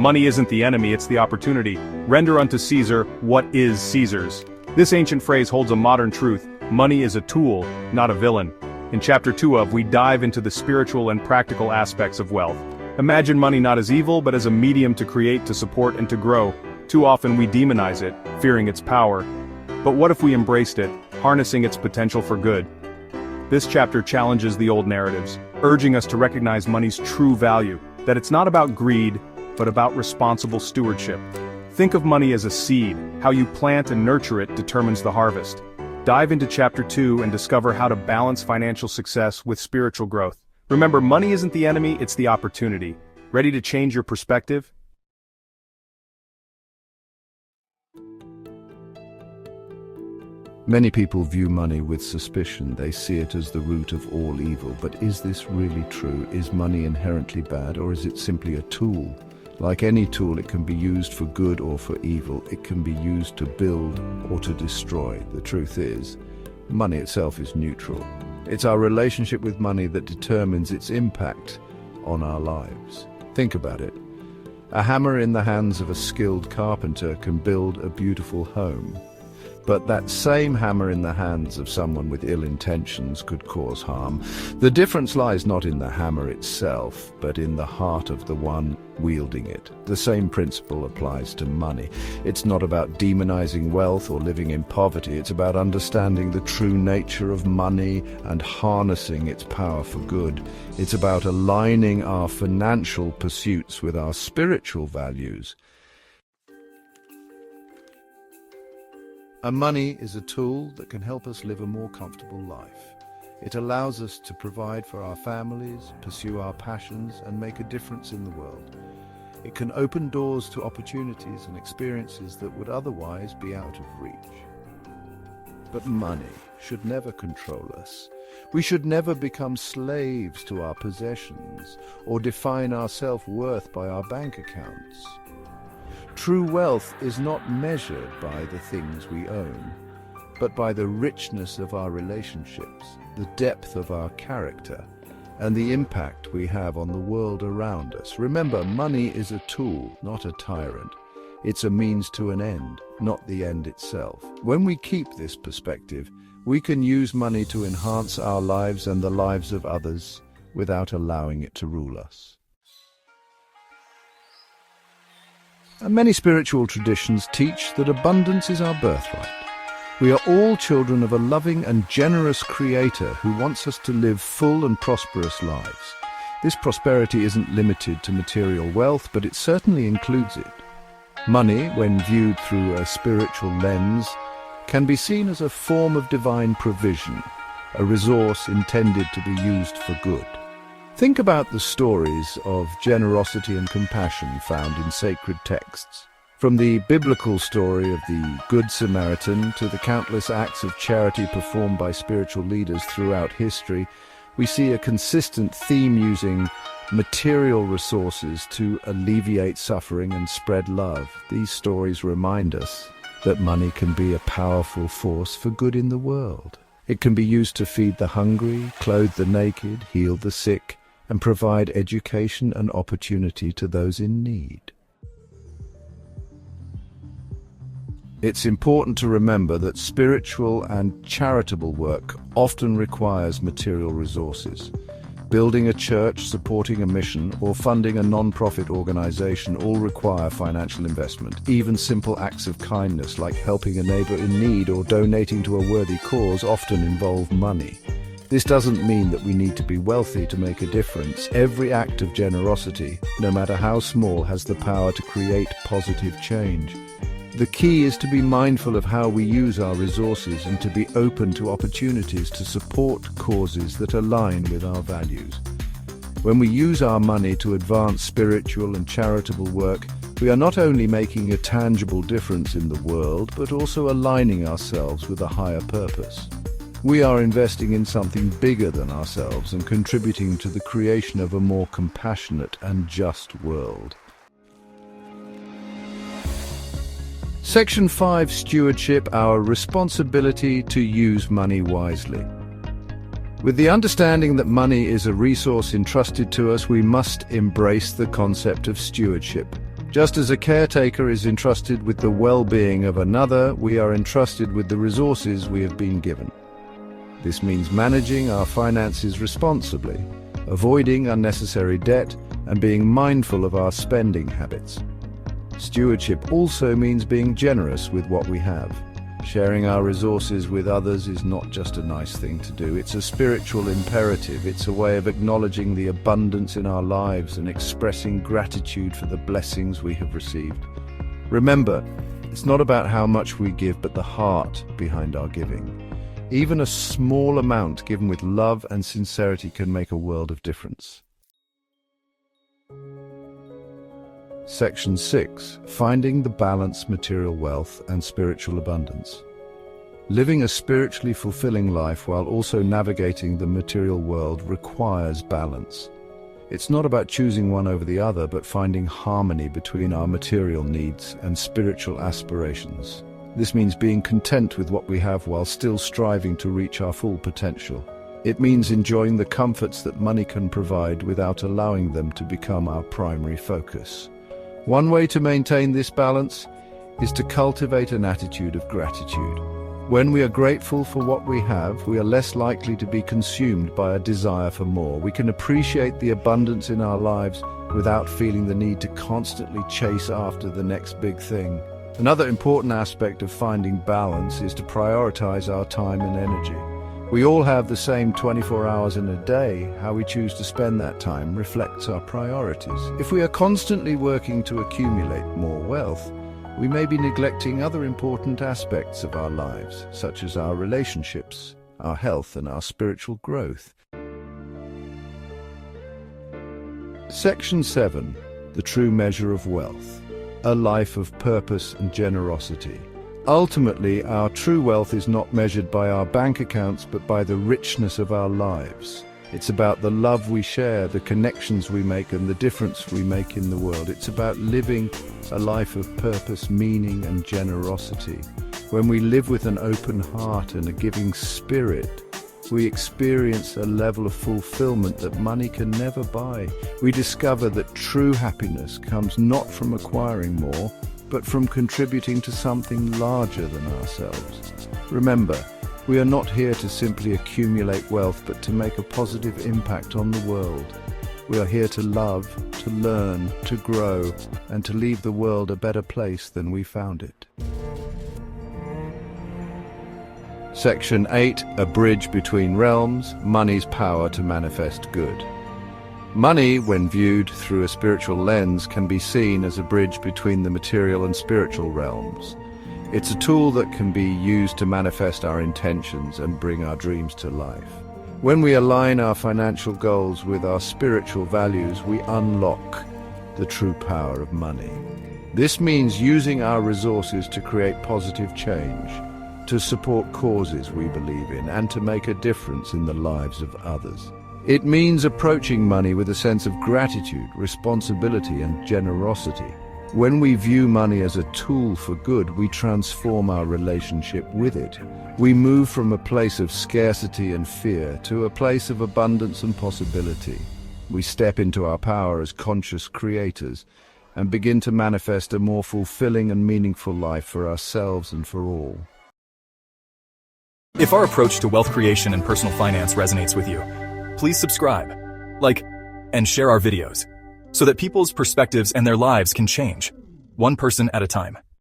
Money isn't the enemy, it's the opportunity. Render unto Caesar what is Caesar's. This ancient phrase holds a modern truth. Money is a tool, not a villain. In Chapter 2 of, we dive into the spiritual and practical aspects of wealth. Imagine money not as evil but as a medium to create, to support, and to grow. Too often we demonize it, fearing its power. But what if we embraced it, harnessing its potential for good? This chapter challenges the old narratives, urging us to recognize money's true value, that it's not about greed, but about responsible stewardship. Think of money as a seed. How you plant and nurture it determines the harvest. Dive into Chapter 2 and discover how to balance financial success with spiritual growth. Remember, money isn't the enemy, it's the opportunity. Ready to change your perspective? Many people view money with suspicion. They see it as the root of all evil. But is this really true? Is money inherently bad, or is it simply a tool? Like any tool, it can be used for good or for evil. It can be used to build or to destroy. The truth is, money itself is neutral. It's our relationship with money that determines its impact on our lives. Think about it. A hammer in the hands of a skilled carpenter can build a beautiful home. But that same hammer in the hands of someone with ill intentions could cause harm. The difference lies not in the hammer itself, but in the heart of the one wielding it. The same principle applies to money. It's not about demonizing wealth or living in poverty. It's about understanding the true nature of money and harnessing its power for good. It's about aligning our financial pursuits with our spiritual values. Money is a tool that can help us live a more comfortable life. It allows us to provide for our families, pursue our passions, and make a difference in the world. It can open doors to opportunities and experiences that would otherwise be out of reach. But money should never control us. We should never become slaves to our possessions or define our self-worth by our bank accounts. True wealth is not measured by the things we own, but by the richness of our relationships, the depth of our character, and the impact we have on the world around us. Remember, money is a tool, not a tyrant. It's a means to an end, not the end itself. When we keep this perspective, we can use money to enhance our lives and the lives of others without allowing it to rule us. And many spiritual traditions teach that abundance is our birthright. We are all children of a loving and generous Creator who wants us to live full and prosperous lives. This prosperity isn't limited to material wealth, but it certainly includes it. Money, when viewed through a spiritual lens, can be seen as a form of divine provision, a resource intended to be used for good. Think about the stories of generosity and compassion found in sacred texts. From the biblical story of the Good Samaritan to the countless acts of charity performed by spiritual leaders throughout history, we see a consistent theme using material resources to alleviate suffering and spread love. These stories remind us that money can be a powerful force for good in the world. It can be used to feed the hungry, clothe the naked, heal the sick, and provide education and opportunity to those in need. It's important to remember that spiritual and charitable work often requires material resources. Building a church, supporting a mission, or funding a non-profit organization all require financial investment. Even simple acts of kindness like helping a neighbor in need or donating to a worthy cause often involve money. This doesn't mean that we need to be wealthy to make a difference. Every act of generosity, no matter how small, has the power to create positive change. The key is to be mindful of how we use our resources and to be open to opportunities to support causes that align with our values. When we use our money to advance spiritual and charitable work, we are not only making a tangible difference in the world, but also aligning ourselves with a higher purpose. We are investing in something bigger than ourselves and contributing to the creation of a more compassionate and just world. Section 5, Stewardship, our responsibility to use money wisely. With the understanding that money is a resource entrusted to us, we must embrace the concept of stewardship. Just as a caretaker is entrusted with the well-being of another, we are entrusted with the resources we have been given. This means managing our finances responsibly, avoiding unnecessary debt, and being mindful of our spending habits. Stewardship also means being generous with what we have. Sharing our resources with others is not just a nice thing to do, it's a spiritual imperative. It's a way of acknowledging the abundance in our lives and expressing gratitude for the blessings we have received. Remember, it's not about how much we give, but the heart behind our giving. Even a small amount given with love and sincerity can make a world of difference. Section 6. Finding the balance, material wealth, and spiritual abundance. Living a spiritually fulfilling life while also navigating the material world requires balance. It's not about choosing one over the other, but finding harmony between our material needs and spiritual aspirations. This means being content with what we have while still striving to reach our full potential. It means enjoying the comforts that money can provide without allowing them to become our primary focus. One way to maintain this balance is to cultivate an attitude of gratitude. When we are grateful for what we have, we are less likely to be consumed by a desire for more. We can appreciate the abundance in our lives without feeling the need to constantly chase after the next big thing. Another important aspect of finding balance is to prioritize our time and energy. We all have the same 24 hours in a day. How we choose to spend that time reflects our priorities. If we are constantly working to accumulate more wealth, we may be neglecting other important aspects of our lives, such as our relationships, our health, and our spiritual growth. Section 7. The true measure of wealth. A life of purpose and generosity. Ultimately, our true wealth is not measured by our bank accounts, but by the richness of our lives. It's about the love we share, the connections we make, and the difference we make in the world. It's about living a life of purpose, meaning, and generosity. When we live with an open heart and a giving spirit, we experience a level of fulfillment that money can never buy. We discover that true happiness comes not from acquiring more, but from contributing to something larger than ourselves. Remember, we are not here to simply accumulate wealth, but to make a positive impact on the world. We are here to love, to learn, to grow, and to leave the world a better place than we found it. Section 8. A bridge between realms, money's power to manifest good. Money, when viewed through a spiritual lens, can be seen as a bridge between the material and spiritual realms. It's a tool that can be used to manifest our intentions and bring our dreams to life. When we align our financial goals with our spiritual values, we unlock the true power of money. This means using our resources to create positive change, to support causes we believe in, and to make a difference in the lives of others. It means approaching money with a sense of gratitude, responsibility, and generosity. When we view money as a tool for good, we transform our relationship with it. We move from a place of scarcity and fear to a place of abundance and possibility. We step into our power as conscious creators and begin to manifest a more fulfilling and meaningful life for ourselves and for all. If our approach to wealth creation and personal finance resonates with you, please subscribe, like, and share our videos so that people's perspectives and their lives can change, one person at a time.